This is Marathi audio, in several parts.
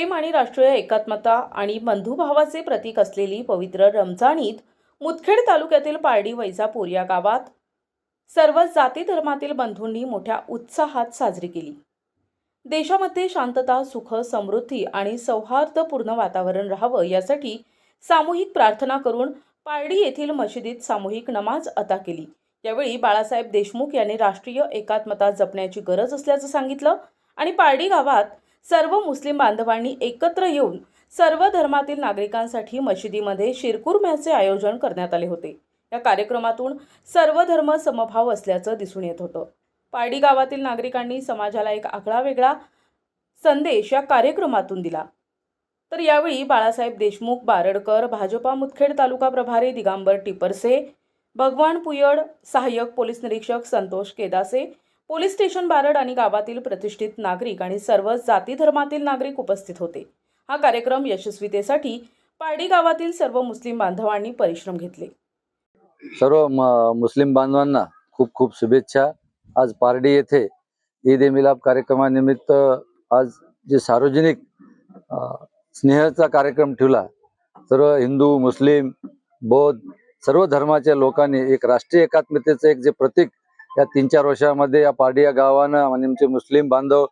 प्रेम आणि राष्ट्रीय एकात्मता आणि बंधुभावाचे प्रतीक असलेली पवित्र रमजान ईद मुदखेड तालुक्यातील पारडी वैजापूर या गावात सर्व जाती धर्मातील बंधूंनी मोठ्या उत्साहात साजरी केली। देशामध्ये शांतता, सुख, समृद्धी आणि सौहार्दपूर्ण वातावरण राहावं यासाठी सामूहिक प्रार्थना करून पारडी येथील मशिदीत सामूहिक नमाज अदा केली। यावेळी बाळासाहेब देशमुख यांनी राष्ट्रीय एकात्मता जपण्याची गरज असल्याचं सांगितलं आणि पारडी गावात सर्व मुस्लिम बांधवांनी एकत्र येऊन सर्व धर्मातील नागरिकांसाठी मशिदीमध्ये शिरकुर्म्याचे आयोजन करण्यात आले होते। या कार्यक्रमातून सर्व धर्म समभाव असल्याचं दिसून येत होतं। पारडी गावातील नागरिकांनी समाजाला एक आगळावेगळा संदेश या कार्यक्रमातून दिला। तर यावेळी बाळासाहेब देशमुख बारडकर, भाजपा मुदखेड तालुका प्रभारी दिगंबर टिपरसे, भगवान पुयड, सहाय्यक पोलीस निरीक्षक संतोष केदासे, पोलीस स्टेशन बारड आणि गावातील प्रतिष्ठित नागरिक आणि सर्व जाती धर्मातील नागरिक उपस्थित होते। हा कार्यक्रम यशस्वीतेसाठी पारडी गावातील सर्व मुस्लिम बांधवांनी परिश्रम घेतले। सर्व मुस्लिम बांधवांना खूप खूप शुभेच्छा। आज पारडी येथे ईद ए मिलाद कार्यक्रमानिमित्त आज जे सार्वजनिक स्नेहाचा कार्यक्रम ठेवला, सर्व हिंदू, मुस्लिम, बौद्ध सर्व धर्माच्या लोकांनी एक राष्ट्रीय एकात्मतेचे एक जे प्रतीक या 3-4 वर्षामध्ये या पारडी या गावानं आणि आमचे मुस्लिम बांधव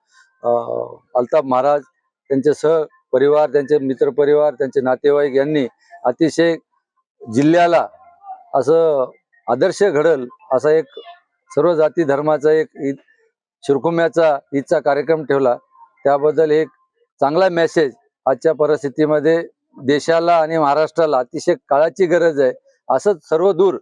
अल्ताफ महाराज, त्यांचे सहपरिवार, त्यांचे मित्रपरिवार, त्यांचे नातेवाईक यांनी अतिशय जिल्ह्याला असं आदर्श घडल असा एक सर्व जाती धर्माचा एक ईद शिरकुर्म्याचा ईदचा कार्यक्रम ठेवला। त्याबद्दल एक चांगला मेसेज आजच्या परिस्थितीमध्ये देशाला आणि महाराष्ट्राला अतिशय काळाची गरज आहे। असंच सर्व दूर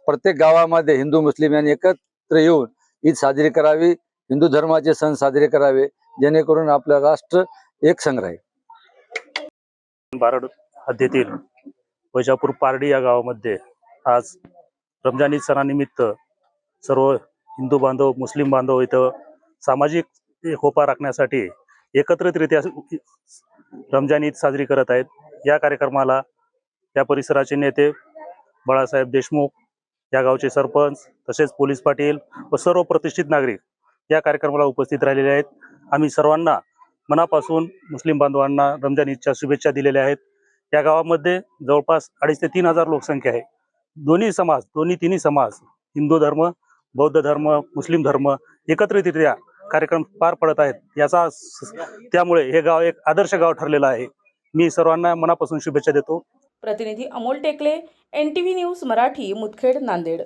प्रत्येक गावामध्ये हिंदू मुस्लिम यांनी एकत्र येऊन ईद साजरी करावी, हिंदू धर्माचे सण साजरे करावे, जेणेकरून आपलं राष्ट्र एक संघ राहील। बारड हद्दीतील वैजापूर पारडी या गावामध्ये आज रमजान ईद सणानिमित्त सर्व हिंदू बांधव, मुस्लिम बांधव इथं सामाजिक एकोपा राखण्यासाठी एकत्रितरित्या रमजान ईद साजरी करत आहेत। या कार्यक्रमाला या परिसराचे नेते बाळासाहेब देशमुख, या गावचे सरपंच, तसेच पोलीस पाटील व सर्व प्रतिष्ठित नागरिक या कार्यक्रमाला उपस्थित राहिलेले आहेत। आम्ही सर्वांना मनापासून मुस्लिम बांधवांना रमजान ईदच्या शुभेच्छा दिलेल्या आहेत। या गावामध्ये जवळपास 2,500 ते 3,000 लोकसंख्या आहे। तिन्ही समाज हिंदू धर्म, बौद्ध धर्म, मुस्लिम धर्म एकत्रितरित्या कार्यक्रम पार पडत आहेत। त्यामुळे हे गाव एक आदर्श गाव ठरलेलं आहे। मी सर्वांना मनापासून शुभेच्छा देतो। प्रतिनिधी अमोल टेकले, NTV न्यूज मराठी, मुदखेड, नांदेड।